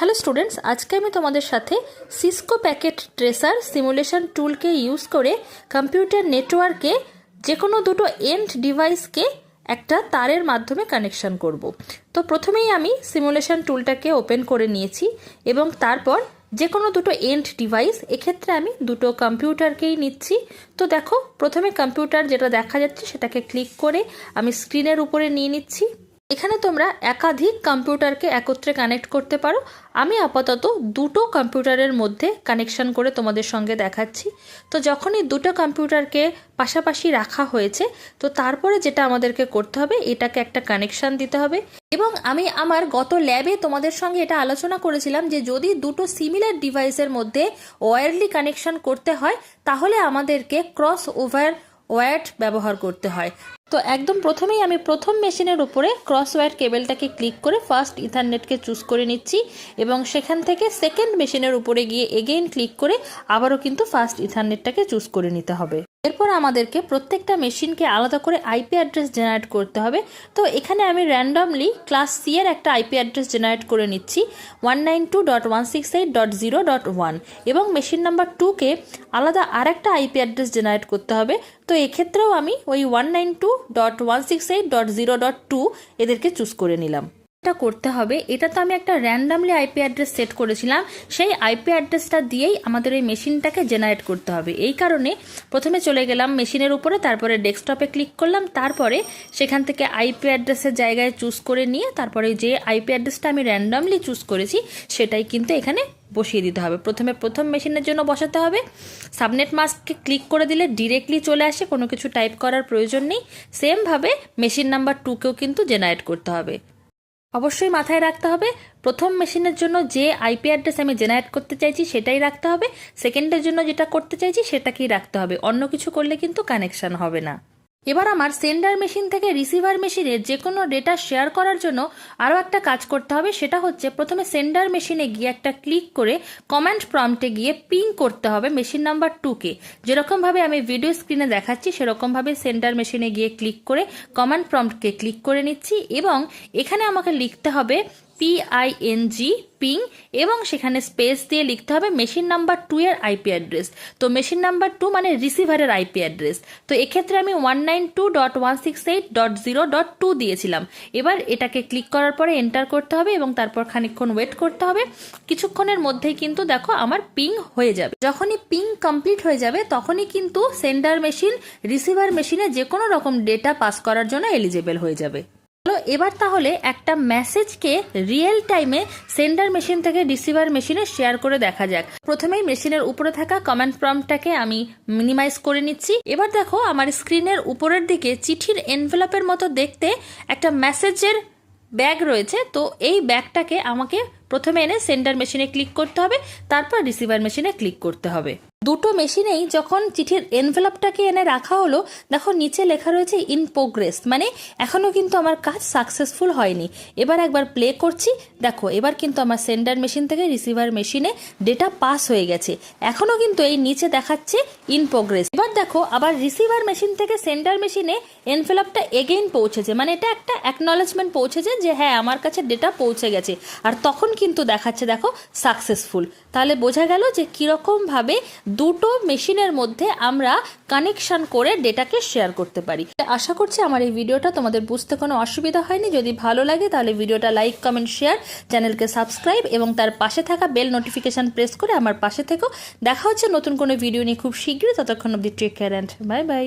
Hello students, आज के तुम्हारे साथे Cisco packet thresher simulation tool के यूज करे कंप्यूटर नेटवर्के जेकोनो दुटो एंड डिवाइस के একটা তারের মাধ্যমে কানেকশন করব। তো প্রথমেই আমি সিমুলেশন টুলটাকে ওপেন করে নিয়েছি এবং তারপর যে কোনো দুটো এন্ড ডিভাইস, এক্ষেত্রে আমি দুটো কম্পিউটারকেই নিচ্ছি। তো দেখো, প্রথমে কম্পিউটার যেটা দেখা যাচ্ছে সেটাকে ক্লিক করে আমি স্ক্রিনের উপরে নিয়ে নিচ্ছি। এখানে তোমরা একাধিক কম্পিউটারকে একত্রে কানেক্ট করতে পারো। আমি আপাতত দুটো কম্পিউটারের মধ্যে কানেকশন করে তোমাদের সঙ্গে দেখাচ্ছি। তো যখনই দুটো কম্পিউটারকে পাশাপাশি রাখা হয়েছে, তো তারপরে যেটা আমাদেরকে করতে হবে, এটাকে একটা কানেকশন দিতে হবে। এবং আমি আমার গত ল্যাবে তোমাদের সঙ্গে এটা আলোচনা করেছিলাম যে যদি দুটো সিমিলার ডিভাইসের মধ্যে ওয়্যারলি কানেকশন করতে হয়, তাহলে আমাদেরকে ক্রস ওভার ওয়্যার ব্যবহার করতে হয়। তো একদম প্রথমেই আমি প্রথম মেশিনের উপরে ক্রস ওয়্যার কেবলটাকে ক্লিক করে ফার্স্ট ইথারনেটকে চুজ করে নিচ্ছি এবং সেখান থেকে সেকেন্ড মেশিনের উপরে গিয়ে এগেইন ক্লিক করে আবারও কিন্তু ফার্স্ট ইথারনেটটাকে চুজ করে নিতে হবে। এরপর আমাদেরকে প্রত্যেকটা মেশিনকে আলাদা করে আইপি অ্যাড্রেস জেনারেট করতে হবে। তো এখানে আমি র্যান্ডমলি ক্লাস সি এর একটা আইপি অ্যাড্রেস জেনারেট করে নিচ্ছি 192.168.0.1 এবং মেশিন নাম্বার 2কে আলাদা আরেকটা আইপি অ্যাড্রেস জেনারেট করতে হবে। তো এক্ষেত্রেও আমি ওই 192.168.0.2 এদেরকে চুজ করে নিলাম। এটা করতে হবে, এটা তো আমি একটা র্যান্ডমলি আইপি অ্যাড্রেস সেট করেছিলাম, সেই আইপি অ্যাড্রেসটা দিয়েই আমাদের এই মেশিনটাকে জেনারেট করতে হবে। এই কারণে প্রথমে চলে গেলাম মেশিনের উপরে, তারপরে ডেস্কটপে ক্লিক করলাম, তারপরে সেখান থেকে আইপি অ্যাড্রেসের জায়গায় চুজ করে নিয়ে তারপরে যে আইপি অ্যাড্রেসটা আমি র্যান্ডমলি চুজ করেছি সেটাই কিন্তু এখানে বসিয়ে দিতে হবে। প্রথমে প্রথম মেশিনের জন্য বসাতে হবে। সাবনেট মাস্ককে ক্লিক করে দিলে ডিরেক্টলি চলে আসে, কোনো কিছু টাইপ করার প্রয়োজন নেই। সেমভাবে মেশিন নাম্বার 2কেও কিন্তু জেনারেট করতে হবে। অবশ্যই মাথায় রাখতে হবে প্রথম মেশিনের জন্য যে আইপি অ্যাড্রেস আমি জেনারেট করতে চাইছি সেটাই রাখতে হবে, সেকেন্ডের জন্য যেটা করতে চাইছি সেটাকেই রাখতে হবে, অন্য কিছু করলে কিন্তু কানেকশন হবে না। এবার আমার সেন্ডার মেশিন থেকে রিসিভার মেশিনে যে কোনো ডেটা শেয়ার করার জন্য আরও একটা কাজ করতে হবে। সেটা হচ্ছে প্রথমে সেন্ডার মেশিনে গিয়ে একটা ক্লিক করে কমান্ড প্রম্পটে গিয়ে পিং করতে হবে মেশিন নাম্বার 2কে। যেরকমভাবে আমি ভিডিও স্ক্রিনে দেখাচ্ছি সেরকমভাবে সেন্ডার মেশিনে গিয়ে ক্লিক করে কমান্ড প্রম্পটকে ক্লিক করে নিচ্ছি এবং এখানে আমাকে লিখতে হবে PING পিং এবং সেখানে স্পেস দিয়ে লিখতে হবে মেশিন নাম্বার 2 এর আইপি অ্যাড্রেস। তো মেশিন নাম্বার 2 মানে রিসিভারের আইপি অ্যাড্রেস। তো এক্ষেত্রে আমি 192.168.0.2 দিয়েছিলাম। এবার এটাকে ক্লিক করার পরে এন্টার করতে হবে এবং তারপর খানিকক্ষণ ওয়েট করতে হবে। কিছুক্ষণের মধ্যেই কিন্তু দেখো আমার পিং হয়ে যাবে। যখনই পিং কমপ্লিট হয়ে যাবে তখনই কিন্তু সেন্ডার মেশিন রিসিভার মেশিনে যে কোনো রকম ডেটা পাস করার জন্য এলিজিবল হয়ে যাবে। এবার তাহলে একটা মেসেজকে রিয়েল টাইমে সেন্ডার মেশিন থেকে রিসিভার মেশিনে শেয়ার করে দেখা যাক। প্রথমেই মেশিনের উপরে থাকা কমান্ড প্রম্পটটাকে আমি মিনিমাইজ করে নিচ্ছি। এবার দেখো আমার স্ক্রিনের উপরের দিকে চিঠির এনভেলপের মতো দেখতে একটা মেসেজের ব্যাগ রয়েছে। তো এই ব্যাগটাকে আমাকে প্রথমে এনে সেন্ডার মেশিনে ক্লিক করতে হবে, তারপর রিসিভার মেশিনে ক্লিক করতে হবে। দুটো মেশিনেই যখন চিঠির এনভেলপটাকে এনে রাখা হলো, দেখো নিচে লেখা রয়েছে ইন প্রোগ্রেস, মানে এখনও কিন্তু আমার কাজ সাকসেসফুল হয়নি। এবার একবার প্লে করছি, দেখো এবার কিন্তু আমার সেন্ডার মেশিন থেকে রিসিভার মেশিনে ডেটা পাস হয়ে গেছে। এখনও কিন্তু এই নিচে দেখাচ্ছে ইন প্রোগ্রেস। এবার দেখো আবার রিসিভার মেশিন থেকে সেন্ডার মেশিনে এনভেলপটা এগেইন পৌঁছেছে, মানে এটা একটা অ্যাকনলেজমেন্ট পৌঁছেছে যে হ্যাঁ আমার কাছে ডেটা পৌঁছে গেছে। আর তখন কিন্তু দেখাচ্ছে দেখো সাকসেসফুল। তাহলে বোঝা গেল যে কীরকমভাবে দুটো মেশিনের মধ্যে আমরা কানেকশন করে ডেটাকে শেয়ার করতে পারি। আশা করছি আমার এই ভিডিওটা তোমাদের বুঝতে কোনো অসুবিধা হয়নি। যদি ভালো লাগে তাহলে ভিডিওটা লাইক, কমেন্ট, শেয়ার, চ্যানেলকে সাবস্ক্রাইব এবং তার পাশে থাকা বেল নোটিফিকেশন প্রেস করে আমার পাশে থেকো। দেখা হচ্ছে নতুন কোনো ভিডিও নিয়ে খুব শীঘ্রই। ততক্ষণ অবধি take care and bye by.